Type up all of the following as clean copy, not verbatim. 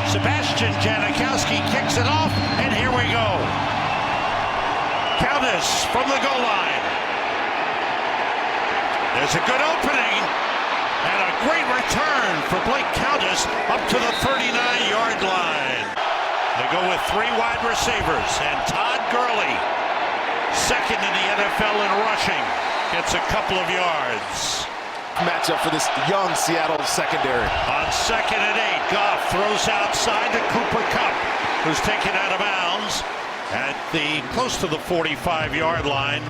Sebastian Janikowski kicks it off, and here we go. Condensed from the goal line. There's a good opening, and a great return for Blake Condensed up to the 39-yard line. They go with three wide receivers, and Todd Gurley, second in the NFL in rushing, gets a couple of yards. Matchup for this young Seattle secondary. On 2nd and 8, Goff throws outside to Cooper Kupp, who's taken out of bounds at the close to the 45-yard line.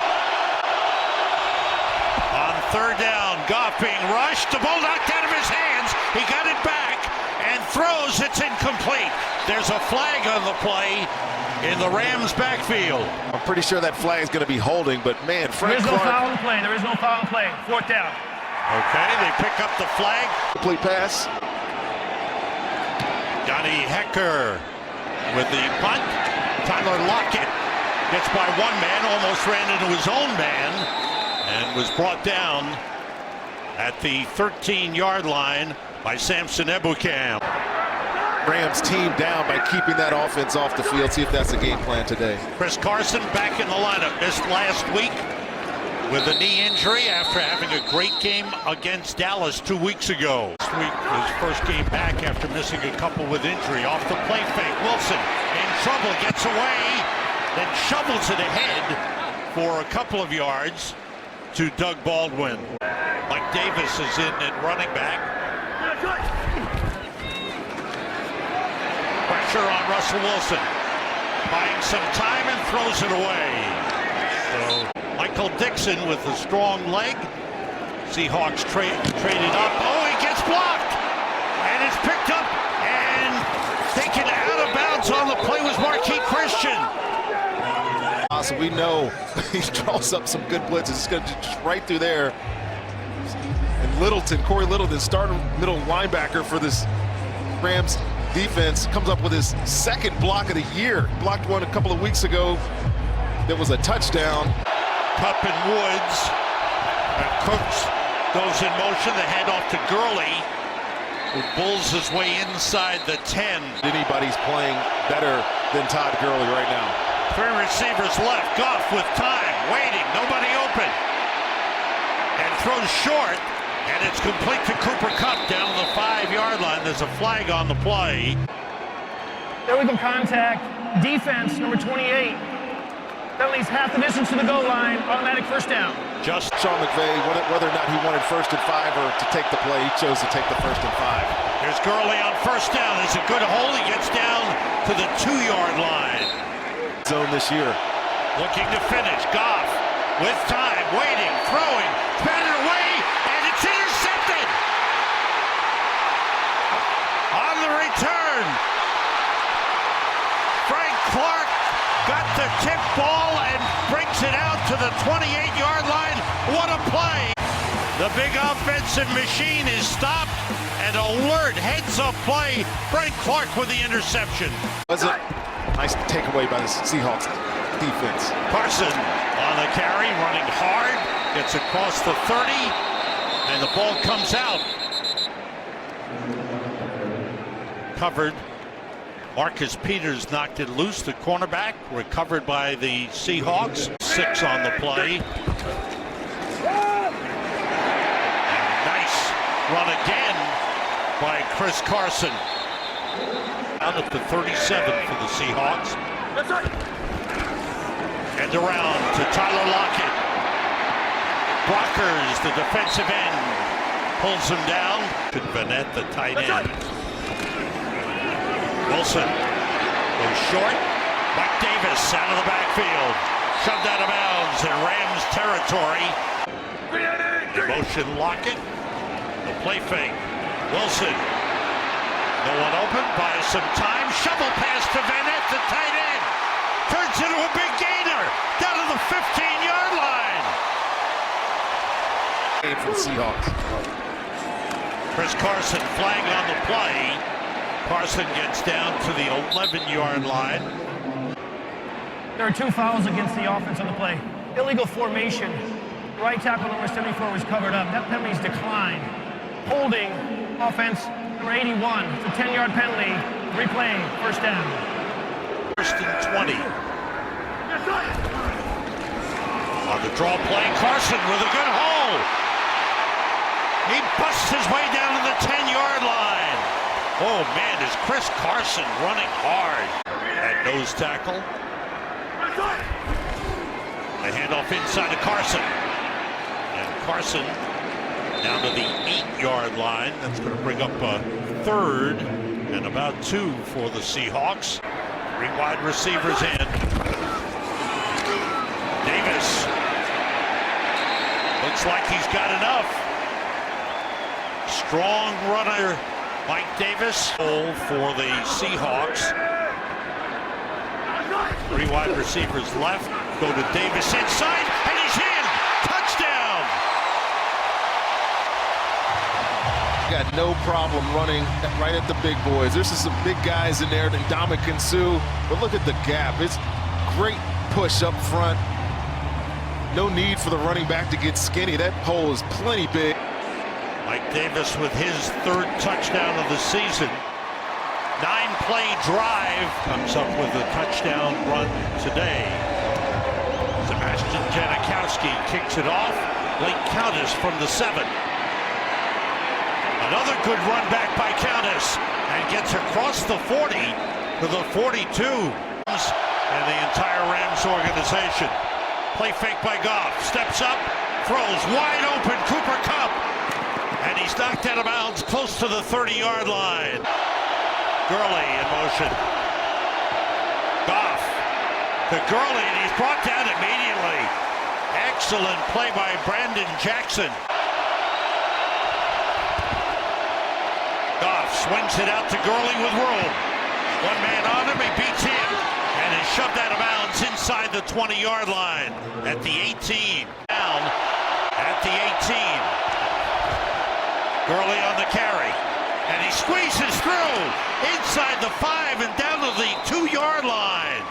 On 3rd down, Goff being rushed, the ball knocked out of his hands. He got it back and throws. It's incomplete. There's a flag on the play in the Rams backfield. I'm pretty sure that flag is going to be holding, but man, Frank There is Clark. no foul in play. There is no foul in play. 4th down. Okay, they pick up the flag. Complete pass. Johnny Hecker with the punt. Tyler Lockett gets by one man, almost ran into his own man, and was brought down at the 13-yard line by Samson Ebukam. Rams team down by keeping that offense off the field. See if that's the game plan today. Chris Carson back in the lineup. Missed last week with a knee injury after having a great game against Dallas 2 weeks ago. This week, his first game back after missing a couple with injury. Off the play fake, Wilson in trouble, gets away, then shovels it ahead for a couple of yards to Doug Baldwin. Mike Davis is in at running back. Pressure on Russell Wilson. Buying some time and throws it away. So Michael Dixon with a strong leg. Seahawks traded up. Oh, he gets blocked. And it's picked up and taken out of bounds on the play was Marquis Christian. So we know he draws up some good blitzes. It's going to just right through there. And Littleton, Corey Littleton, starting middle linebacker for this Rams defense, comes up with his second block of the year. Blocked one a couple of weeks ago. That was a touchdown. Kupp and Woods. And Cooks goes in motion. The hand off to Gurley, who bulls his way inside the 10. Anybody's playing better than Todd Gurley right now. Three receivers left. Goff with time, waiting, nobody open. And throws short, and it's complete to Cooper Kupp down to the 5-yard line. There's a flag on the play. Illegal contact. Defense, number 28. Penalties half the distance to the goal line. Automatic 1st down. Just Sean McVay, whether or not he wanted 1st and 5 or to take the play, he chose to take the 1st and 5. Here's Gurley on 1st down. There's a good hold. He gets down to the 2-yard line. Zone this year. Looking to finish. Goff with time, waiting, throwing, batted away, and it's intercepted. On the return, Frank Clark got the tip ball and brings it out to the 28-yard line. What a play. The big offensive machine is stopped. An alert heads-up play. Frank Clark with the interception. Was it? Nice takeaway by the Seahawks defense. Carson on the carry, running hard, gets across the 30, and the ball comes out. Covered. Marcus Peters knocked it loose, the cornerback, recovered by the Seahawks. 6 on the play. And nice run again by Chris Carson. Out at the 37 for the Seahawks. And around to Tyler Lockett. Brockers, the defensive end, pulls him down. To Vanette, the tight end. Wilson goes short. Mike Davis out of the backfield. Shoved out of bounds in Rams territory. Motion Lockett. The play fake. Wilson. No one open. Buys some time. Shovel pass to Vanette, the tight end. Turns into a big gainer. Down to the 15-yard line. For the Seahawks. Chris Carson flag on the play. Carson gets down to the 11-yard line. There are 2 fouls against the offense on the play. Illegal formation. Right tackle number 74 was covered up. That penalty's declined. Holding offense number 81. It's a 10-yard penalty. Replaying, first down. First and 20. On the draw play, Carson with a good hole. He busts his way down to the 10-yard line. Oh man, is Chris Carson running hard at nose tackle. The handoff inside to Carson. And Carson down to the 8-yard line. That's going to bring up a third and about 2 for the Seahawks. 3 wide receivers in. Davis. Looks like he's got enough. Strong runner, Mike Davis. Goal for the Seahawks. 3 wide receivers left. Go to Davis inside, and he's in. Touchdown. Got no problem running right at the big boys. There's some big guys in there, Ndamukong Suh, but look at the gap. It's great push up front. No need for the running back to get skinny. That hole is plenty big. Mike Davis with his 3rd touchdown of the season. 9-play drive comes up with a touchdown run today. Sebastian Janikowski kicks it off. Late Countess from the 7. Another good run back by Countess and gets across the 40 to the 42. And the entire Rams organization. Play fake by Goff. Steps up, throws wide open. Cooper Kupp. And he's knocked out of bounds close to the 30-yard line. Gurley in motion. Goff to Gurley, and he's brought down immediately. Excellent play by Brandon Jackson. Goff swings it out to Gurley with room. One man on him, he beats him, and is shoved out of bounds inside the 20-yard line at the 18. Down at the 18. Gurley on the carry, and he squeezes through inside the 5 and down to the 2-yard line.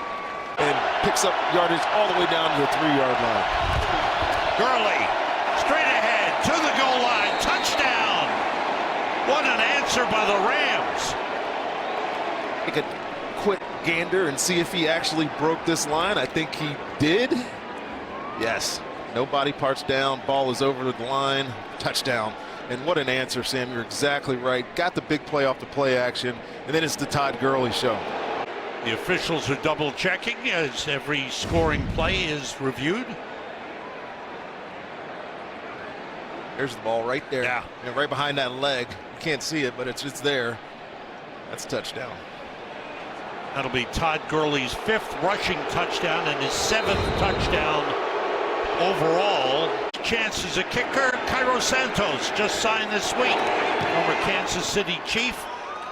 And picks up yardage all the way down to the 3-yard line. Gurley straight ahead to the goal line, touchdown. What an answer by the Rams. Take a quick gander and see if he actually broke this line. I think he did. Yes, no body parts down, ball is over the line, touchdown. And what an answer, Sam. You're exactly right. Got the big play off the play action, and then it's the Todd Gurley show. The officials are double checking as every scoring play is reviewed. There's the ball right there. Yeah. And right behind that leg. You can't see it, but it's there. That's a touchdown. That'll be Todd Gurley's 5th rushing touchdown and his 7th touchdown overall. Chance as a kicker. Cairo Santos just signed this week. Former Kansas City Chief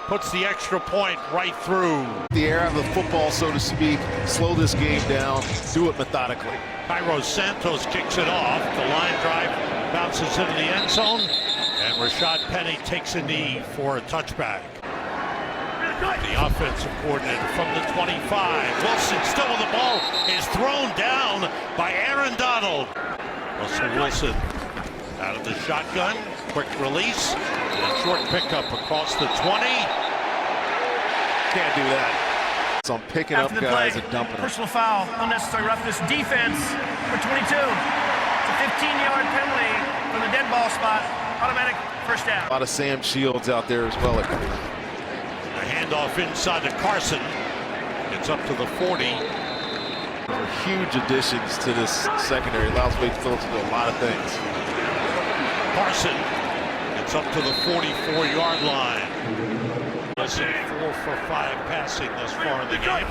puts the extra point right through. The air of the football, so to speak. Slow this game down. Do it methodically. Cairo Santos kicks it off. The line drive bounces into the end zone. And Rashad Penny takes a knee for a touchback. The offensive coordinator from the 25. Wilson still with the ball is thrown down by Aaron Donald. Russell Wilson out of the shotgun. Quick release. And a short pickup across the 20. Can't do that. So I'm picking up guys and dumping them. Personal foul, unnecessary roughness, defense for 22. It's a 15-yard penalty from the dead ball spot. Automatic first down. A lot of Sam Shields out there as well. A handoff inside to Carson. Gets up to the 40. Huge additions to this secondary. Allows Wade Phillips to do a lot of things. Carson gets up to the 44-yard line. Wilson 4 for 5 passing thus far in the game.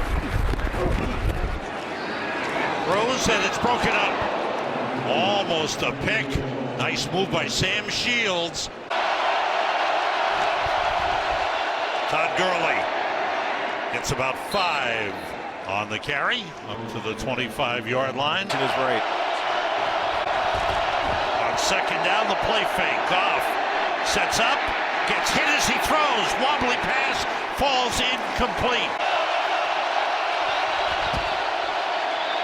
Throws and it's broken up. Almost a pick. Nice move by Sam Shields. Todd Gurley gets about 5 on the carry up to the 25-yard line. To his right. On second down, the play fake. Goff sets up, gets hit as he throws. Wobbly pass, falls incomplete.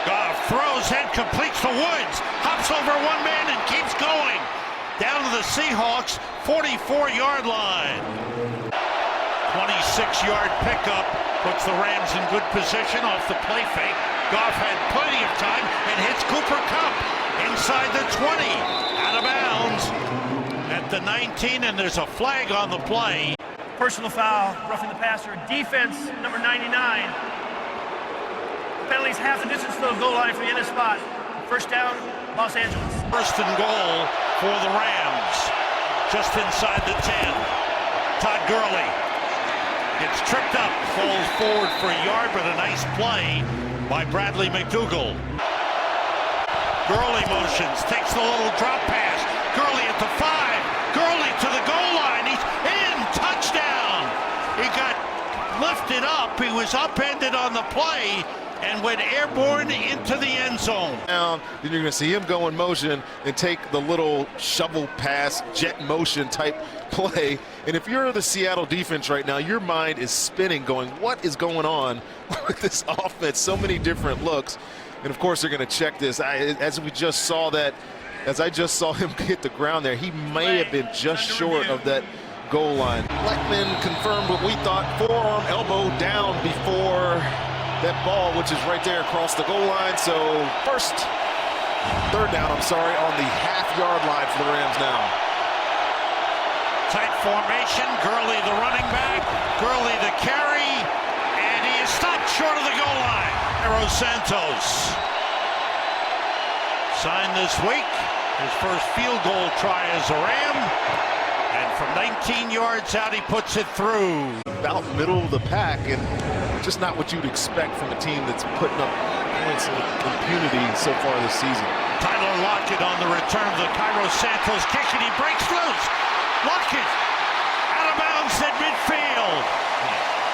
Goff throws and completes to Woods. Hops over one man and keeps going. Down to the Seahawks 44-yard line. 26-yard pickup puts the Rams in good position off the play fake. Goff had plenty of time and hits Cooper Kupp inside the 20, out of bounds at the 19, and there's a flag on the play. Personal foul, roughing the passer. Defense, number 99. Penalties half the distance to the goal line for the end of spot. First down, Los Angeles. First and goal for the Rams, just inside the 10. Todd Gurley gets tripped up, falls forward for a yard, but a nice play by Bradley McDougald. Gurley motions, takes the little drop pass. Gurley at the 5. Gurley to the goal line. He's in. Touchdown. He got lifted up. He was upended on the play and went airborne into the end zone. Then you're going to see him go in motion and take the little shovel pass, jet motion type play. And if you're the Seattle defense right now, your mind is spinning going, what is going on with this offense? So many different looks. And of course, they're going to check this. As I just saw him hit the ground there, he may have been just short of that goal line. Blackman confirmed what we thought, forearm elbow down before that ball, which is right there across the goal line. So third down, on the half-yard line for the Rams now. Tight formation, Gurley the running back, Gurley the carry, and he is stopped short of the goal line. Cairo Santos signed this week, his first field goal try as a Ram, and from 19 yards out he puts it through. About middle of the pack, and just not what you'd expect from a team that's putting up points of impunity so far this season. Tyler Lockett on the return of the Cairo Santos kick, and he breaks loose. Lockett out of bounds at midfield.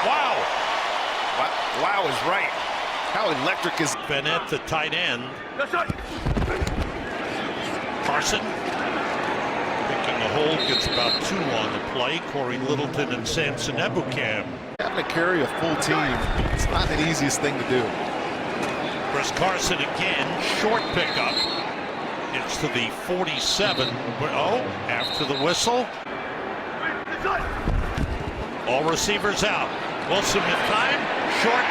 Wow. Wow is right. How electric is Bennett, the tight end. Carson picking the hold, gets about 2 on the play. Corey Littleton and Samson Ebukam. having to carry a full team, it's not the easiest thing to do. Chris Carson again, short pickup. Gets to the 47. Oh, after the whistle. All receivers out. Wilson with time, short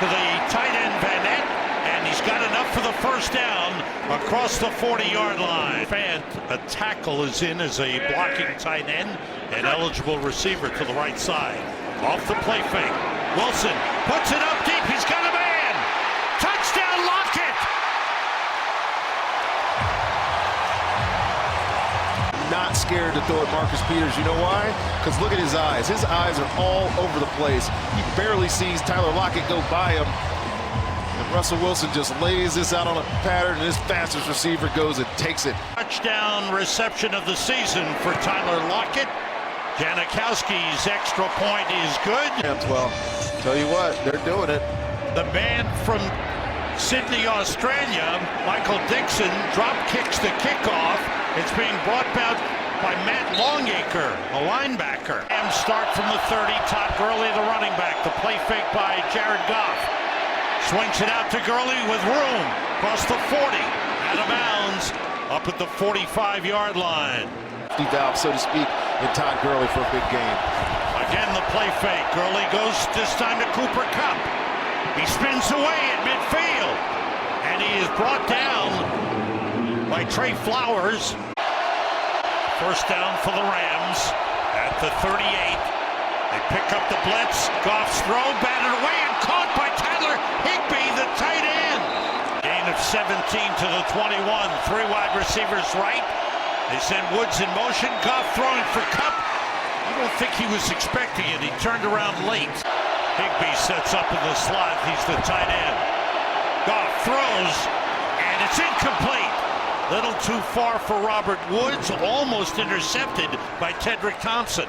to the tight end Van Ness, and he's got enough for the first down across the 40-yard line. Fant, a tackle is in as a blocking tight end and eligible receiver to the right side. Off the play fake. Wilson puts it up deep. He's got a man. Touchdown, Lockett. Not scared to throw at Marcus Peters. You know why? Because look at his eyes. His eyes are all over the place. He barely sees Tyler Lockett go by him. And Russell Wilson just lays this out on a pattern, and his fastest receiver goes and takes it. Touchdown reception of the season for Tyler Lockett. Janikowski's extra point is good. Well, tell you what, they're doing it. The man from Sydney, Australia, Michael Dixon, drop kicks the kickoff. It's being brought out by Matt Longacre, a linebacker. And start from the 30, Todd Gurley, the running back. The play fake by Jared Goff. Swings it out to Gurley with room. Across the 40, out of bounds, up at the 45-yard line. Valve, so to speak, in Todd Gurley for a big game. Again, the play fake. Gurley goes this time to Cooper Kupp. He spins away at midfield, and he is brought down by Trey Flowers. First down for the Rams at the 38. They pick up the blitz. Goff's throw, batted away and caught by Tyler Higbee, the tight end. Gain of 17 to the 21. 3 wide receivers right. They send Woods in motion. Goff throwing for Kupp. I don't think he was expecting it. He turned around late. Higbee sets up in the slot. He's the tight end. Goff throws, and it's incomplete. Little too far for Robert Woods. Almost intercepted by Tedrick Thompson.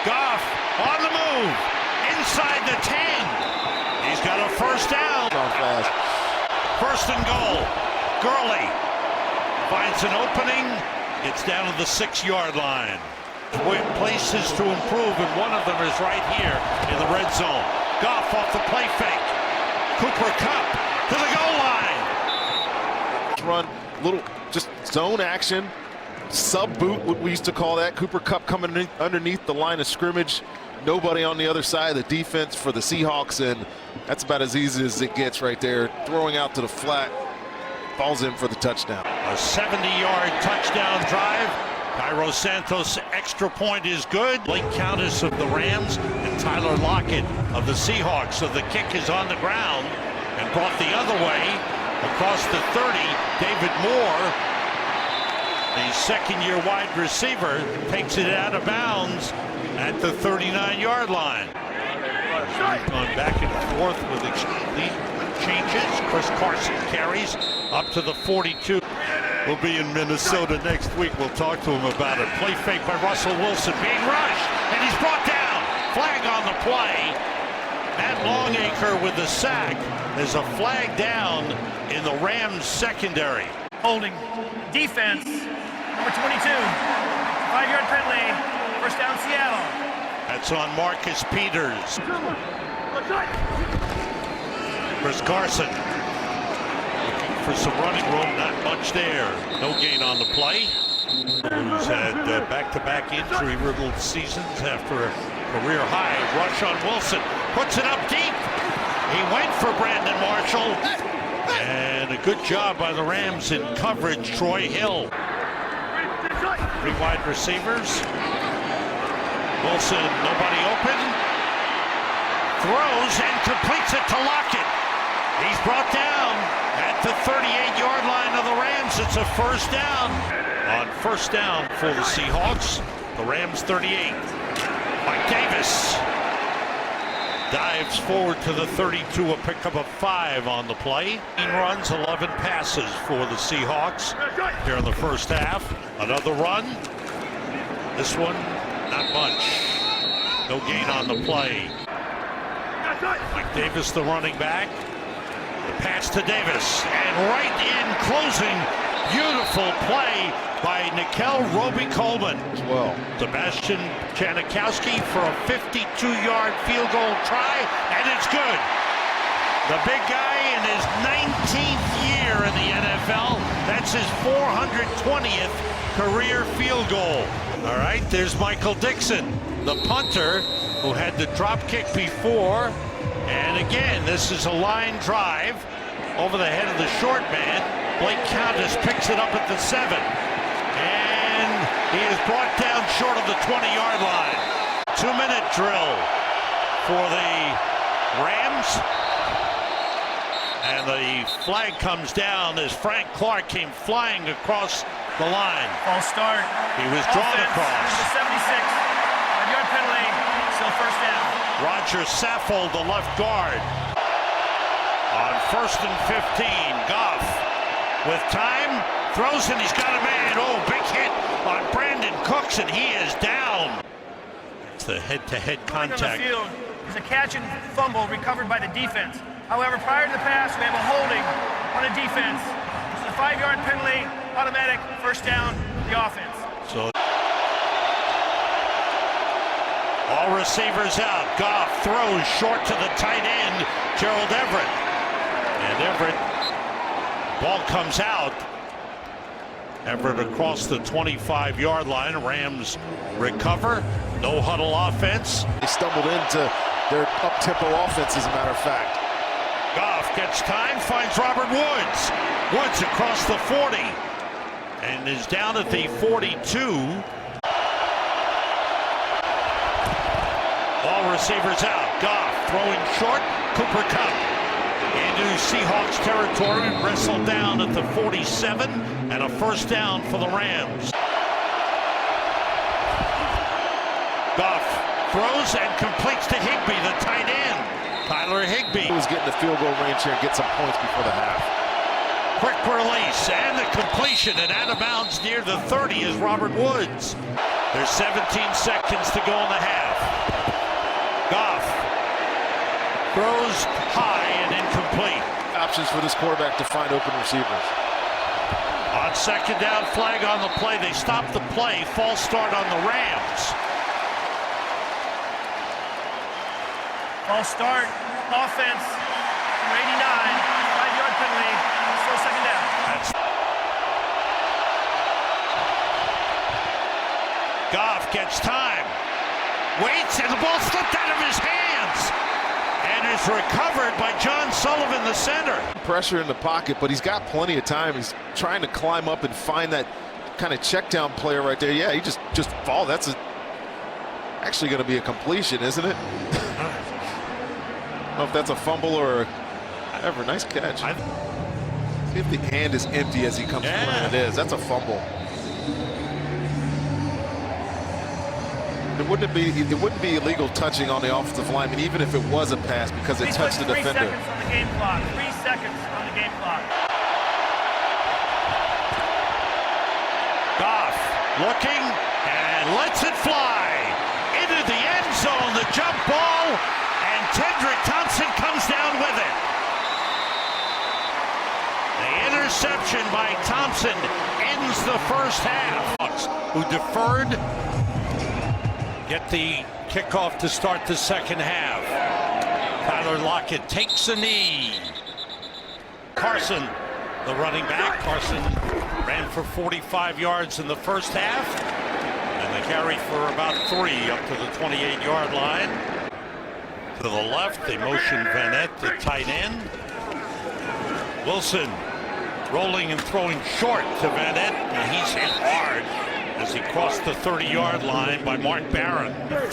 Goff on the move. Inside the 10. He's got a first down. First and goal. Gurley finds an opening. It's down to the 6-yard line. Places to improve, and one of them is right here in the red zone. Goff off the play fake. Cooper Kupp to the goal line. Run, little just zone action, sub boot, what we used to call that. Cooper Kupp coming underneath the line of scrimmage. Nobody on the other side of the defense for the Seahawks, and that's about as easy as it gets right there. Throwing out to the flat, falls in for the touchdown. A 70-yard touchdown drive. Cairo Santos' extra point is good. Blake Countess of the Rams and Tyler Lockett of the Seahawks. So the kick is on the ground and brought the other way across the 30. David Moore, the second-year wide receiver, takes it out of bounds at the 39-yard line. Going back and forth with lead changes. Chris Carson carries up to the 42. We'll be in Minnesota next week. We'll talk to him about it. Play fake by Russell Wilson, being rushed, and he's brought down. Flag on the play. Matt Longacre with the sack. There's a flag down in the Rams secondary. Holding defense, number 22. 5-yard penalty, first down Seattle. That's on Marcus Peters. Chris Carson looking for some running room, not much there. No gain on the play. Who's had back-to-back injury-riddled seasons after a career-high rush on Wilson. Puts it up deep. He went for Brandon Marshall. And a good job by the Rams in coverage. Troy Hill. 3 wide receivers. Wilson, nobody open. Throws and completes it to Lockett. He's brought down at the 38-yard line of the Rams. It's a first down. On first down for the Seahawks, the Rams 38. Mike Davis dives forward to the 32, a pickup of 5 on the play. 18 runs, 11 passes for the Seahawks here in the first half. Another run. This one, not much. No gain on the play. Mike Davis, the running back. The pass to Davis, and right in closing, beautiful play by Nickel Roby-Coleman. Well, Sebastian Janikowski for a 52-yard field goal try, and it's good. The big guy in his 19th year in the NFL. That's his 420th career field goal. All right, there's Michael Dixon, the punter, who had the drop kick before. And again, this is a line drive over the head of the short man. Blake Countess picks it up at the 7. And he is brought down short of the 20-yard line. 2-minute drill for the Rams. And the flag comes down as Frank Clark came flying across the line. False start. He was drawn across. Number 76. 5-yard penalty, still first down. Roger Saffold, the left guard. On 1st and 15, Goff with time, throws and he's got a man. Oh, big hit on Brandon Cooks, and he is down. It's the head-to-head contact. On the field is a catch and fumble recovered by the defense. However, prior to the pass, we have a holding on the defense. It's a 5-yard penalty, automatic first down, the offense. So all receivers out. Goff throws short to the tight end, Gerald Everett. And Everett, ball comes out. Everett across the 25-yard line. Rams recover. No huddle offense. they stumbled into their up-tempo offense, as a matter of fact. Goff gets time, finds Robert Woods. Woods across the 40 and is down at the 42. All receivers out. Goff throwing short. Cooper Kupp into Seahawks territory, wrestled down at the 47, and a first down for the Rams. Goff throws and completes to Higbee, the tight end. Tyler Higbee. He was getting the field goal range here and get some points before the half. Quick release and the completion, and out of bounds near the 30 is Robert Woods. There's 17 seconds to go in the half. Goff throws high and incomplete. Options for this quarterback to find open receivers. On second down, flag on the play. They stop the play. False start on the Rams. False start, offense, number 89, 5-yard penalty, still second down. Goff gets time. Waits, and the ball slipped out of his hands. And is recovered by John Sullivan, the center. Pressure in the pocket, but he's got plenty of time. He's trying to climb up and find that kind of check down player right there. Yeah, he just fall. That's actually going to be a completion, isn't it? I don't know if that's a fumble or whatever. Nice catch. See if the hand is empty as he comes forward. It is. That's a fumble. It wouldn't be illegal touching on the offensive lineman, even if it was a pass, because it touched the defender. 3 seconds on the game clock. 3 seconds on the game clock. Goff looking and lets it fly into the end zone. The jump ball, and Tedrick Thompson comes down with it. The interception by Thompson ends the first half. Who deferred get the kickoff to start the second half. Tyler Lockett takes a knee. Carson, the running back. Carson ran for 45 yards in the first half, and they carried for about 3 up to the 28-yard line. To the left, they motion Vanette, the tight end. Wilson rolling and throwing short to Vanette, and he's hit hard as he crossed the 30-yard line by Mark Barron. 3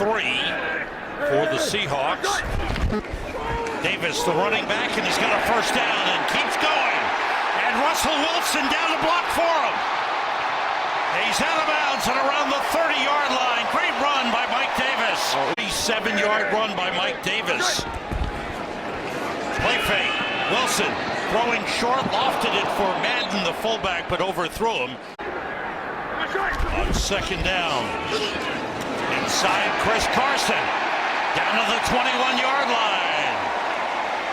for the Seahawks. Davis, the running back, and he's got a first down and keeps going. And Russell Wilson down to block for him. He's out of bounds and around the 30-yard line. Great run by Mike Davis. 37-yard run by Mike Davis. Play fake. Wilson throwing short, lofted it for Madden, the fullback, but overthrew him. On second down, inside Chris Carson, down to the 21-yard line.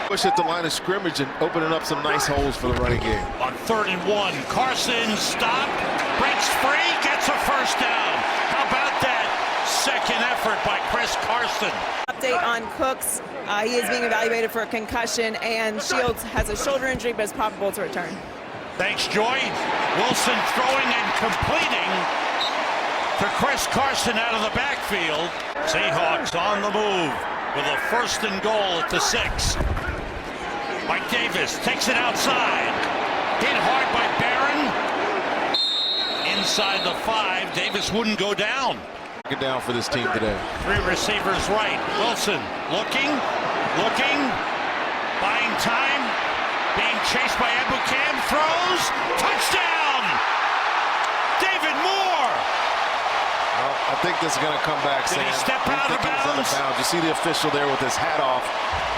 Push at the line of scrimmage and opening up some nice holes for the running game. On 3rd and 1, Carson stopped, breaks free, gets a first down. How about that second effort by Chris Carson? Update on Cooks. He is being evaluated for a concussion, and Shields has a shoulder injury but is probable to return. Thanks, Joy. Wilson throwing and completing to Chris Carson out of the backfield. Seahawks on the move with a 1st and goal at the 6. Mike Davis takes it outside. Hit hard by Barron. Inside the 5. Davis wouldn't go down. Get down for this team today. 3 receivers right. Wilson looking, buying time. Being chased by Ebukam, throws, touchdown! David Moore! Well, I think this is going to come back, Sam. Did he step out of bounds? You see the official there with his hat off.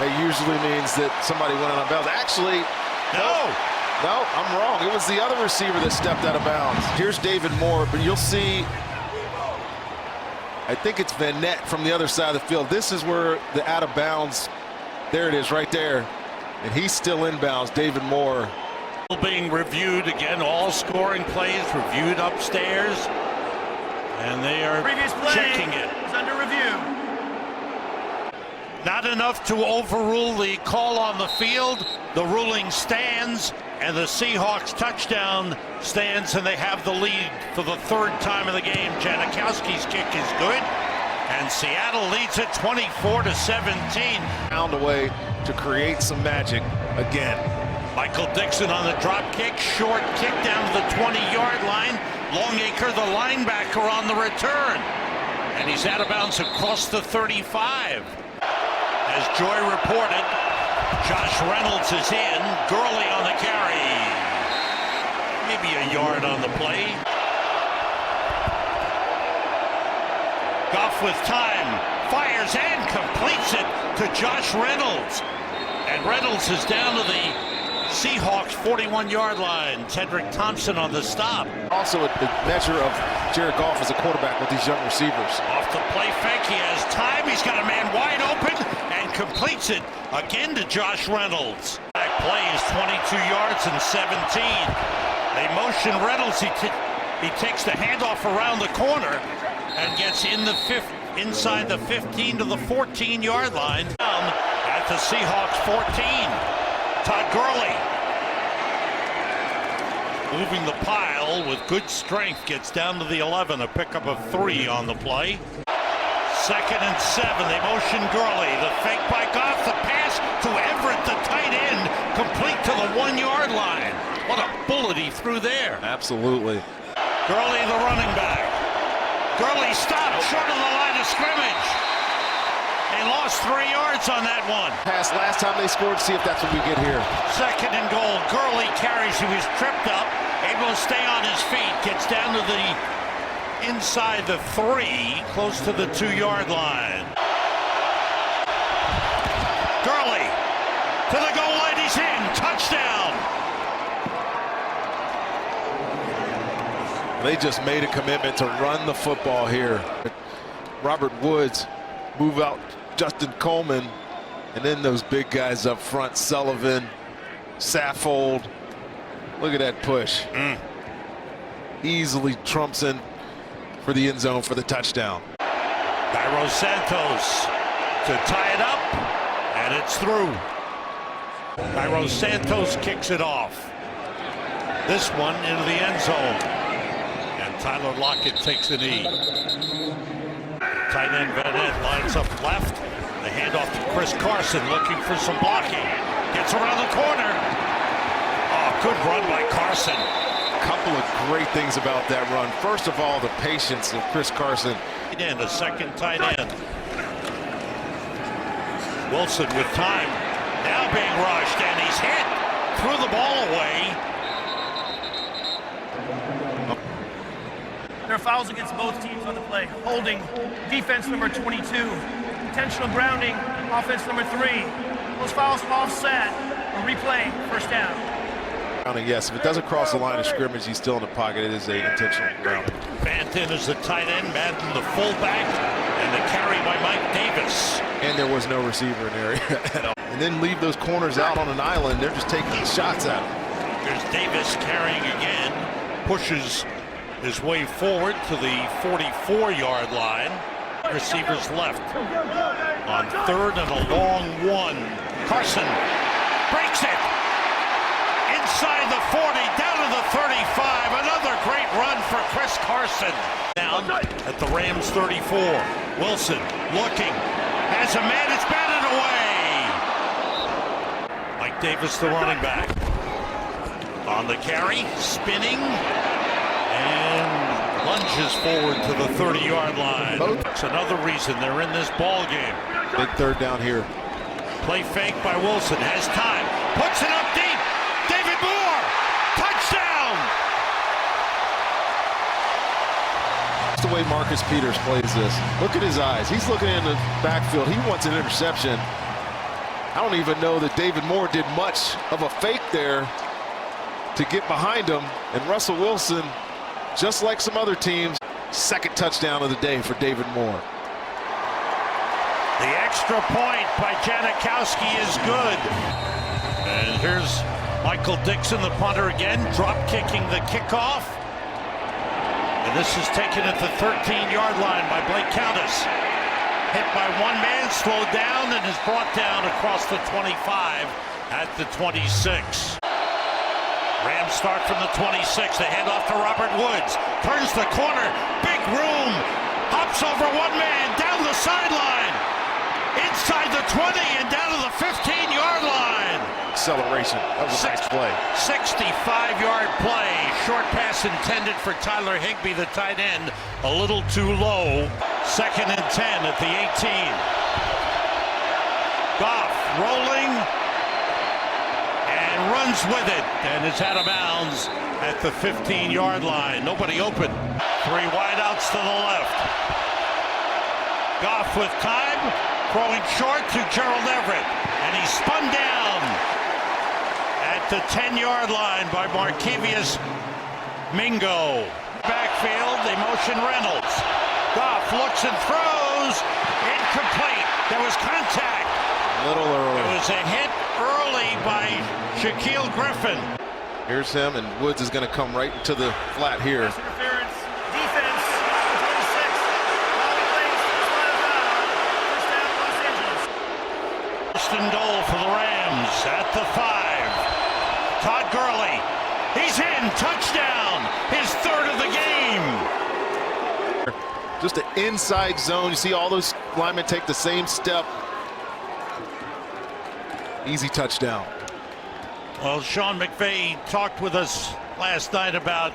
That usually means that somebody went out of bounds. Actually, no, I'm wrong. It was the other receiver that stepped out of bounds. Here's David Moore, but you'll see, I think it's Vanette from the other side of the field. This is where the out of bounds, there it is right there. And he's still inbounds, David Moore. Being reviewed again, all scoring plays reviewed upstairs. And they are checking it. Is under review. Not enough to overrule the call on the field. The ruling stands, and the Seahawks touchdown stands, and they have the lead for the 3rd time of the game. Janikowski's kick is good, and Seattle leads it 24-17. Found a way to create some magic again. Michael Dixon on the drop kick, short kick down to the 20-yard line. Longacre, the linebacker, on the return. And he's out of bounds across the 35. As Joy reported, Josh Reynolds is in. Gurley on the carry. Maybe a yard on the play. Goff with time. Fires and completes it to Josh Reynolds. And Reynolds is down to the Seahawks 41-yard line. Tedrick Thompson on the stop. Also a measure of Jared Goff as a quarterback with these young receivers. Off the play fake, he has time. He's got a man wide open and completes it again to Josh Reynolds. Back play is 22 yards and 17. They motion Reynolds. He takes the handoff around the corner and gets inside the 15 to the 14-yard line. Down at the Seahawks 14. Todd Gurley moving the pile with good strength, gets down to the 11, a pickup of 3 on the play. 2nd and 7, they motion Gurley, the fake by Goff, the pass to Everett, the tight end, complete to the 1-yard line. What a bullet he threw there. Absolutely. Gurley, the running back. Gurley stopped short of the line of scrimmage. They lost 3 yards on that one. Pass last time they scored, see if that's what we get here. 2nd and goal. Gurley carries. He was tripped up, able to stay on his feet, gets down to the inside the 3, close to the 2-yard line. Gurley to the goal line. He's in. Touchdown. They just made a commitment to run the football here. Robert Woods move out Justin Coleman, and then those big guys up front, Sullivan, Saffold. Look at that push. Easily trumps in for the end zone for the touchdown. Cairo Santos to tie it up, and it's through. Cairo Santos kicks it off. This one into the end zone. And Tyler Lockett takes a knee. Tight end Van Ed lines up left. The handoff to Chris Carson, looking for some blocking. Gets around the corner. Oh, good run by Carson. A couple of great things about that run. First of all, the patience of Chris Carson. And a 2nd tight end. Wilson with time. Now being rushed, and he's hit. Threw the ball away. There are fouls against both teams on the play. Holding, defense number 22. Intentional grounding, offense number 3. Those fouls offset or replay, first down. Yes, if it doesn't cross the line of scrimmage, he's still in the pocket. It is a intentional grounding. Banton is the tight end, Madden the fullback, and the carry by Mike Davis. And there was no receiver in there at all. And then leave those corners out on an island. They're just taking shots at him. There's Davis carrying again, pushes his way forward to the 44-yard line. Receivers left on 3rd and a long 1. Carson breaks it inside the 40, down to the 35. Another great run for Chris Carson. Down at the Rams 34. Wilson looking, has a man, it's batted away. Mike Davis, the running back, on the carry, spinning, and lunges forward to the 30-yard line. It's another reason they're in this ball game. Big 3rd down here. Play fake by Wilson, has time, puts it up deep. David Moore, touchdown! That's the way Marcus Peters plays this. Look at his eyes. He's looking in the backfield. He wants an interception. I don't even know that David Moore did much of a fake there to get behind him. And Russell Wilson, just like some other teams, 2nd touchdown of the day for David Moore. The extra point by Janikowski is good. And here's Michael Dixon, the punter again, drop kicking the kickoff. And this is taken at the 13-yard line by Blake Countess. Hit by one man, slowed down, and is brought down across the 25 at the 26. Rams start from the 26. They hand off to Robert Woods. Turns the corner. Big room. Hops over one man. Down the sideline. Inside the 20 and down to the 15-yard line. Acceleration. That was a nice play. 65-yard play. Short pass intended for Tyler Higbee, the tight end. A little too low. 2nd and 10 at the 18. Goff rolling. Runs with it and is out of bounds at the 15-yard line. Nobody open. 3 wideouts to the left. Goff with time, throwing short to Gerald Everett, and he's spun down at the 10-yard line by Markevius Mingo. Backfield, they motion Reynolds. Goff looks and throws. Incomplete. There was contact. A little early. It was a hit early by Shaquille Griffin. Here's him, and Woods is going to come right into the flat here. Interference, defense, 26. Ball plays, first down, Los Angeles. First and goal for the Rams at the 5. Todd Gurley, he's in. again, touchdown, his third of the game. Just an inside zone. You see all those linemen take the same step. Easy touchdown. Well, Sean McVay talked with us last night about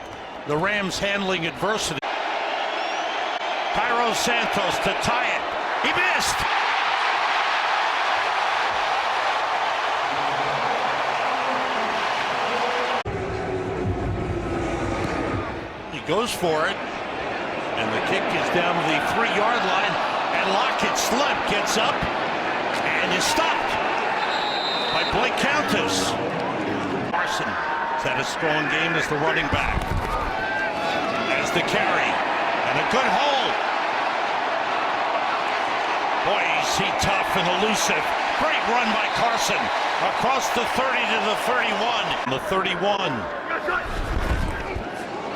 the Rams handling adversity. Cairo Santos to tie it. He missed. He goes for it, and the kick is down to the 3-yard line, and Lockett slipped, gets up, and is stopped by Blake Countess. Carson has had a strong game as the running back. As the carry, and a good hold. Boy, is he tough and elusive. Great run by Carson. Across the 30 to the 31. The 31.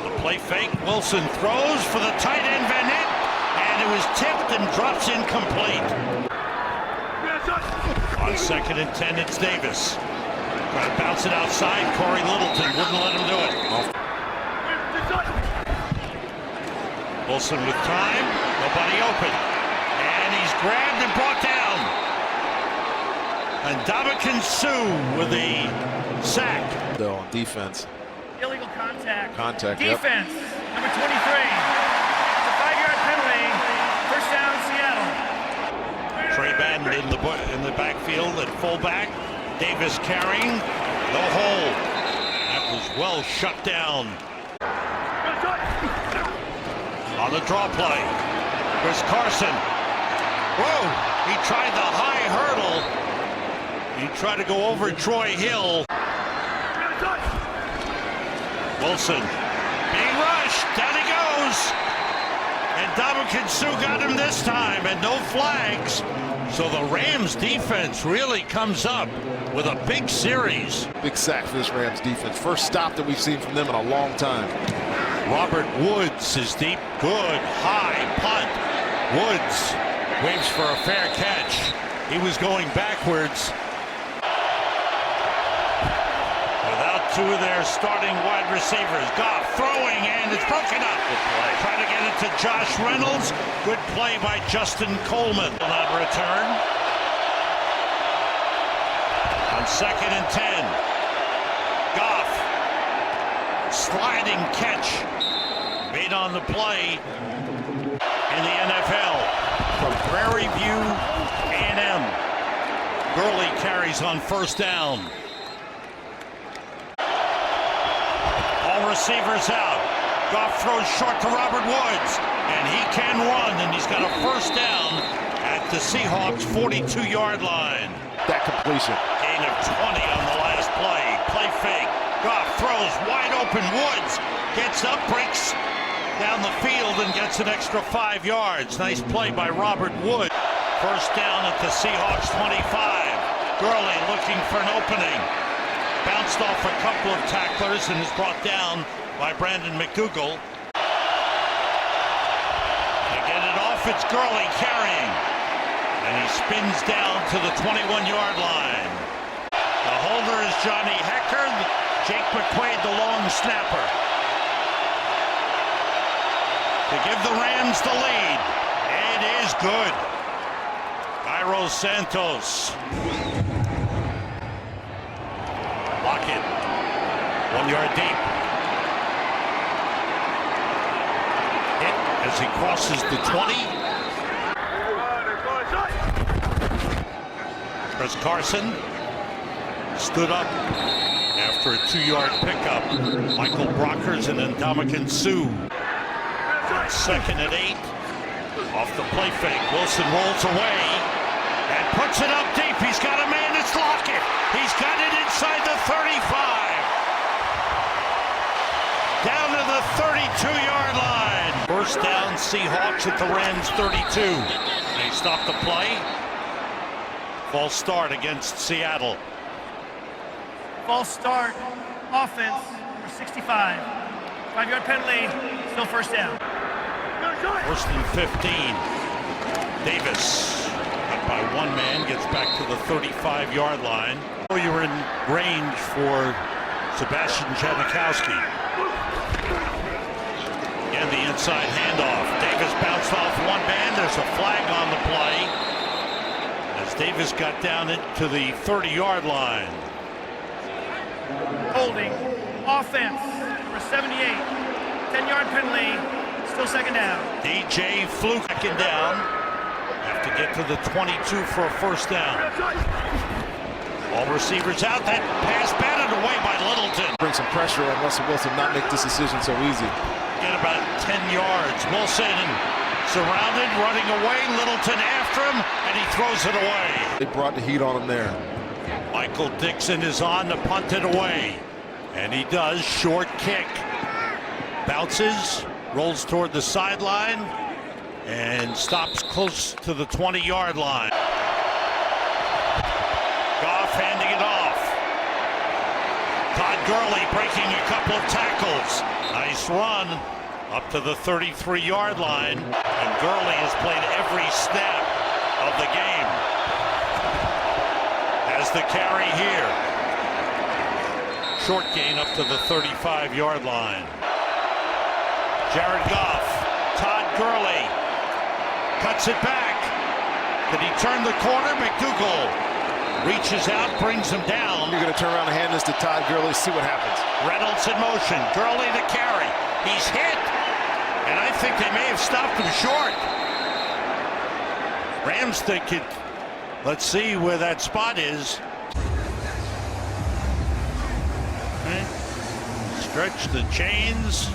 The play fake. Wilson throws for the tight end Van Nett, and it was tipped and drops incomplete. On 2nd and 10, it's Davis. Trying to bounce it outside. Corey Littleton wouldn't let him do it. Wilson with time. Nobody open. And he's grabbed and brought down. And Ndamukong Suh with a sack. Though on defense. Illegal contact. Contact, Defense, number 23. It's a 5-yard penalty. First down, Seattle. Trey Madden in the backfield at fullback. Davis carrying. No hold. That was well shut down. On the draw play. Here's Carson. Whoa! He tried the high hurdle. He tried to go over Troy Hill. Wilson being rushed. Down he goes. And Ndamukong Suh got him this time, and no flags. So the Rams defense really comes up with a big series. Big sack for this Rams defense. First stop that we've seen from them in a long time. Robert Woods is deep. Good high punt. Woods waits for a fair catch. He was going backwards. Without two of their starting wide receivers. Goff throwing, and it's broken up. Trying to get it to Josh Reynolds. Good play by Justin Coleman. Will not return. On 2nd and 10. Goff. Sliding catch. Made on the play in the NFL from Prairie View A&M. Gurley carries on first down. All receivers out. Goff throws short to Robert Woods, and he can run, and he's got a first down at the Seahawks 42-yard line. That completion. Gain of 20 on the last play. Play fake. Goff throws wide open. Woods gets up, breaks down the field, and gets an extra 5 yards. Nice play by Robert Woods. First down at the Seahawks 25. Gurley looking for an opening. Bounced off a couple of tacklers and is brought down by Brandon McDougal. They get it off. It's Gurley carrying. And he spins down to the 21-yard line. The holder is Johnny Hecker. Jake McQuaid, the long snapper, to give the Rams the lead. It is good. Cairo Santos. Lockett. 1 yard deep. Hit as he crosses the 20. Chris Carson stood up after a 2-yard pickup. Michael Brockers and then Ndamukong Suh. 2nd and 8. Off the play fake. Wilson rolls away and puts it up deep. He's got a man. It's Lockett. He's got it inside the 35. Down to the 32-yard line. First down, Seahawks at the Rams 32. They stop the play. False start against Seattle. False start. Offense, number 65. 5-yard penalty. Still first down. First and 15. Davis, cut by one man, gets back to the 35-yard line. You're in range for Sebastian Janikowski. outside handoff. Davis bounced off one man. There's a flag on the play as Davis got down to the 30-yard line. Holding. Offense. Number 78. 10-yard penalty. Still second down. DJ Fluke second down. Have to get to the 22 for a first down. All receivers out. That pass batted away by Littleton. Bring some pressure on Russell Wilson, not make this decision so easy. Get about 10 yards. Wilson surrounded, running away. Littleton after him, and he throws it away. They brought the heat on him there. Michael Dixon is on to punt it away. And he does. Short kick. Bounces, rolls toward the sideline, and stops close to the 20-yard line. Goff handing it off. Todd Gurley breaking a couple of tackles. Nice run up to the 33-yard line. And Gurley has played every snap of the game. Has the carry here. Short gain up to the 35-yard line. Jared Goff. Todd Gurley cuts it back. Did he turn the corner? McDougal reaches out, brings him down. You're going to turn around and hand this to Todd Gurley, see what happens. Reynolds in motion. Gurley the carry. He's hit. And I think they may have stopped him short. Rams think it. Let's see where that spot is. Okay. Stretch the chains.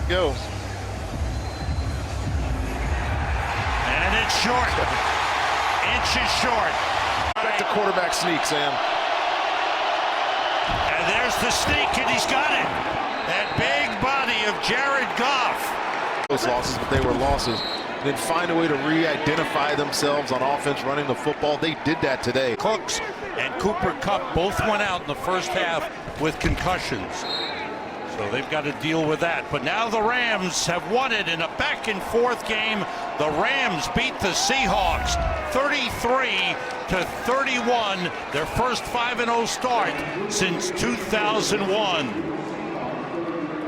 Go. And it's short. Inches short. Back to quarterback sneak, Sam. And there's the sneak, and he's got it. That big body of Jared Goff. Those losses, but they were losses. Then find a way to re-identify themselves on offense running the football. They did that today. Cooks and Cooper Kupp both went out in the first half with concussions. So they've got to deal with that. But now the Rams have won it in a back-and-forth game. The Rams beat the Seahawks 33-31, their first 5-0 start since 2001.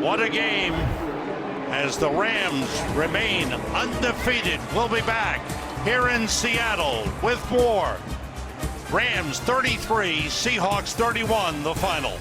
What a game as the Rams remain undefeated. We'll be back here in Seattle with more. Rams 33, Seahawks 31, the final.